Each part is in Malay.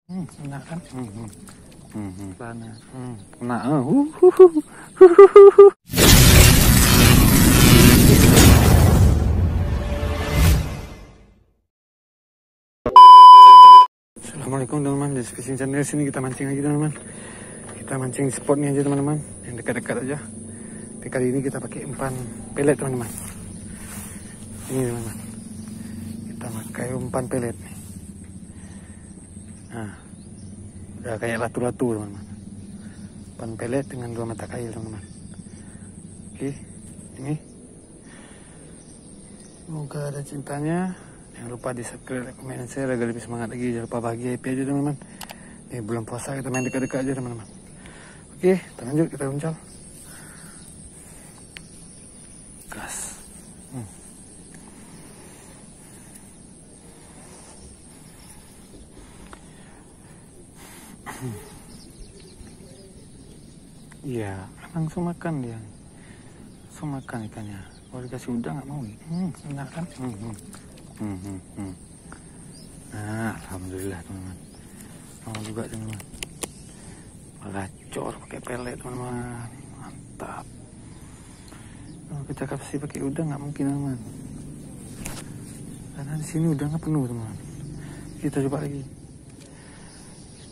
Enak kan? Celana. Kena. Assalamualaikum teman-teman. Di Fishing Channel sini kita mancing lagi teman-teman. Kita mancing spot ini aja teman-teman, yang dekat-dekat aja. Tapi kali ini kita pakai umpan pelet teman-teman. Ini teman-teman, kita pakai umpan pelet nih. Nah, udah kayak latu-latu teman-teman. Umpan pelet dengan 2 mata kail teman-teman. Oke, ini. Semoga ada cintanya. Jangan lupa di subscribe, komen, dan share agar lebih semangat lagi. Jangan lupa bahagia, happy aja teman-teman. Ini bulan puasa, kita main dekat-dekat aja teman-teman. Oke, kita lanjut, kita uncal. Gas. Iya, langsung makan dia. Langsung makan ikannya. Kalau dikasih udang nggak mau nih. Enak kan? Nah, alhamdulillah teman-teman. Mau juga teman-teman. Melacor pakai pelet teman-teman. Mantap. Kalau kita kasih pakai udang nggak mungkin teman-teman. Karena di sini udangnya penuh teman-teman. Kita coba lagi.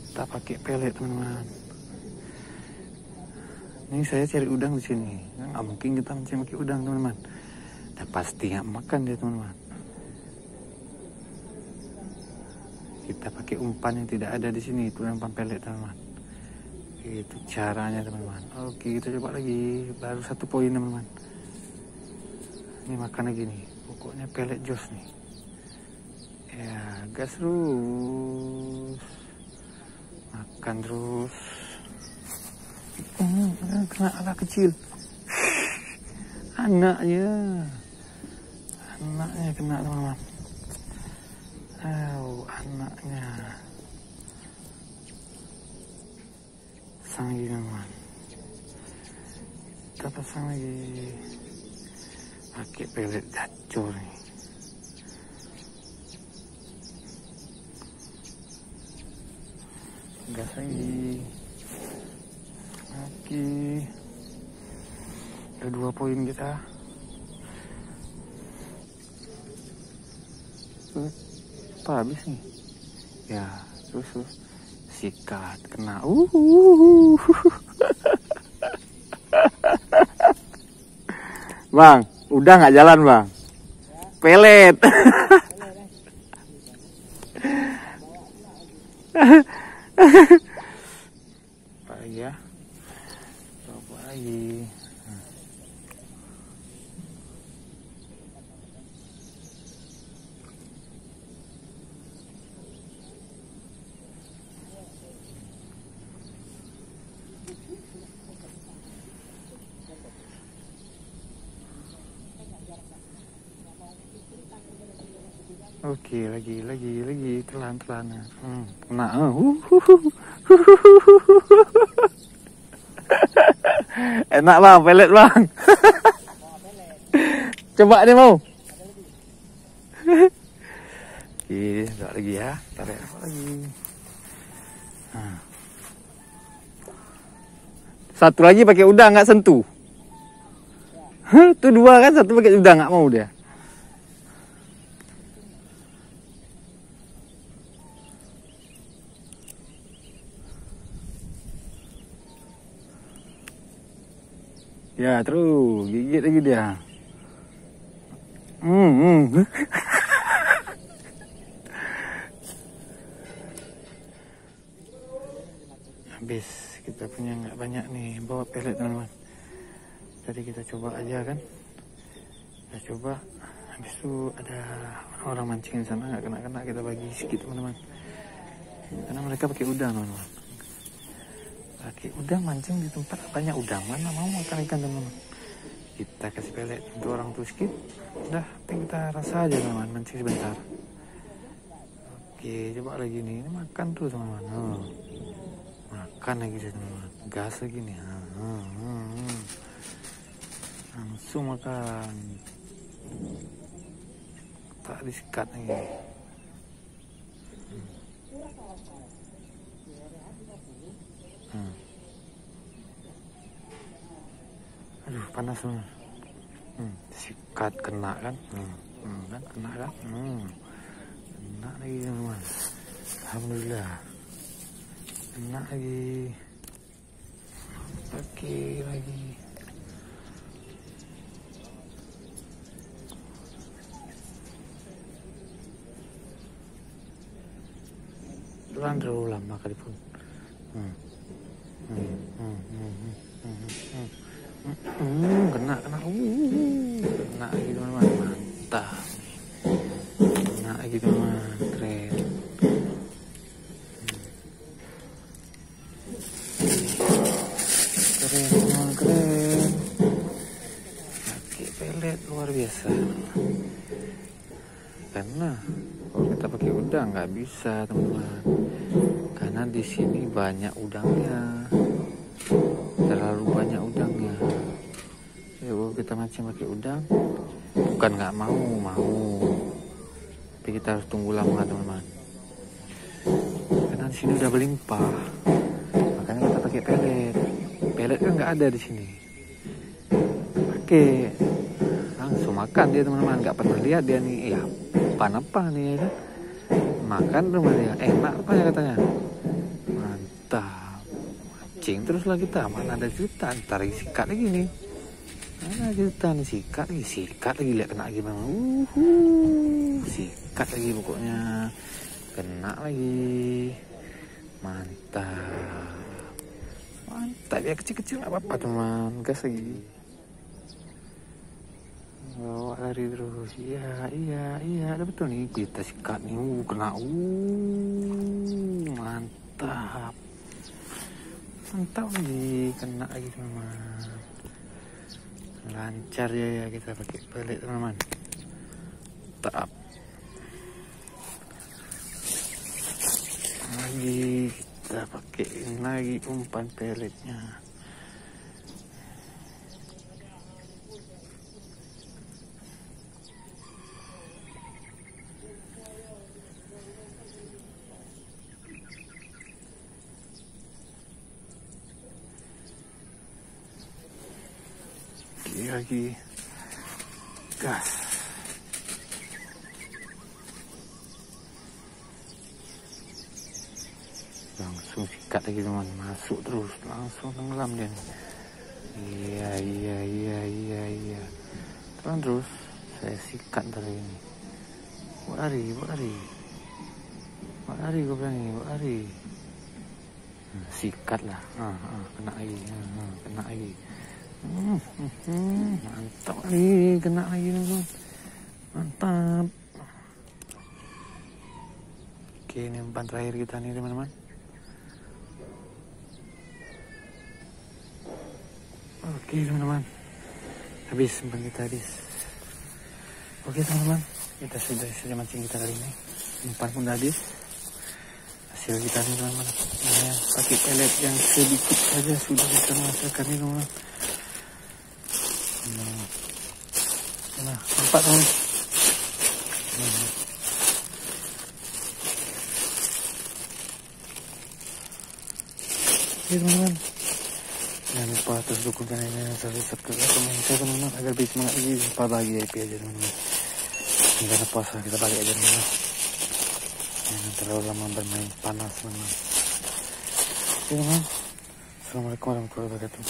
Kita pakai pelet teman-teman. Ini saya cari udang di sini. Nggak mungkin kita mancing pakai udang teman-teman. Dan pasti nggak makan dia teman-teman. Kita pakai umpan yang tidak ada di sini, itu umpan pelet teman-teman. Itu caranya teman-teman. Oke, kita coba lagi. Baru 1 poin teman-teman. Ini makan lagi nih. Pokoknya pelet jos nih. Ya, gas terus. Makan terus. Kena anak kecil. Anaknya kena teman-teman. Anaknya. Pasang lagi teman-teman. Kita pasang lagi. Pakai pelet gacor nih. Gas lagi. Oke. Ada 2 poin kita. Apa habis nih? Ya, terus sikat kena. Bang, udah nggak jalan bang? Pelet. Apa lagi ya? Coba lagi. Oke, lagi telan. Kena. Enak bang, pelet bang. Coba deh mau. Oke, enggak lagi ya. Tarik lagi. Nah. Satu lagi pakai udang nggak sentuh. Tuh 2 kan, 1 pakai udang nggak mau dia. Ya, terus gigit lagi dia. Habis kita punya nggak banyak nih, bawa pelet teman-teman. Tadi kita coba aja kan. Kita coba. Habis itu ada orang mancing di sana nggak kena, kita bagi sedikit teman-teman. Karena mereka pakai udang teman-teman. Pakai udang mancing di tempat banyak udang, mana mau makan ikan teman-teman. Kita kasih pelet untuk orang tuh skip. Udah, kita rasa aja teman-teman, mancing sebentar. Oke, coba lagi nih. Ini makan tuh teman-teman. Makan lagi teman-teman. Gas lagi nih. Langsung makan. Tak disikat lagi. panas teman. Sikat kena kan, kan kena kan, kena lagi teman. Alhamdulillah, kena lagi, pakai lagi. Telan terlalu lama kali pun. Kena lagi teman-teman, mantap. Kena lagi teman-teman, keren. Keren teman, keren. Pakai pelet luar biasa. Karena kalau kita pakai udang nggak bisa teman-teman, karena di sini banyak udangnya, terlalu banyak udangnya. Kalau kita mancing pakai udang, bukan nggak mau, tapi kita harus tunggu lama teman-teman. Karena di sini udah berlimpah, makanya kita pakai pelet. Pelet kan nggak ada di sini. Pakai langsung makan dia teman-teman, nggak pernah lihat dia nih, ya apa nih ya kan? Makan rumah dia, enak apa ya katanya, mantap. Mancing teruslah kita, mana ada juta, ntar sikat lagi nih. Mana juta nih, sikat lagi, lihat kena lagi bang. Sikat lagi pokoknya, kena lagi, mantap ya, kecil-kecil nggak apa-apa teman, gas lagi. Bawa lari terus, iya, ada betul nih, kita sikat nih, kena, mantap lagi, kena lagi teman-teman. Lancar ya kita pakai pelet teman-teman. Mantap. Lagi kita pakai lagi umpan peletnya. Lagi gas, langsung sikat lagi teman, masuk terus, langsung tenggelam dia. Iya, telan terus, saya sikat dari ini. Buat lari gue bilang ini, buat lari. Sikat lah, kena lagi. Mantap lagi, kena lagi teman, mantap. Oke, ini umpan terakhir kita nih teman-teman. Oke teman-teman, habis umpan kita habis. Oke teman-teman, kita sudah selesai mancing kita kali ini. Umpan pun habis. Hasil kita nih teman-teman, pakai pelet yang sedikit saja sudah bisa menghasilkan ini teman-teman. Nah, nampak teman. Oke teman-teman, jangan lupa terus dukung channelnya, subscribe dan komen saya teman-teman agar lebih semangat lagi, supaya bahagia happy aja teman-teman. Karena puasa kita balik aja teman-teman, jangan terlalu lama bermain panas teman-teman. Oke teman-teman, assalamualaikum warahmatullahi wabarakatuh.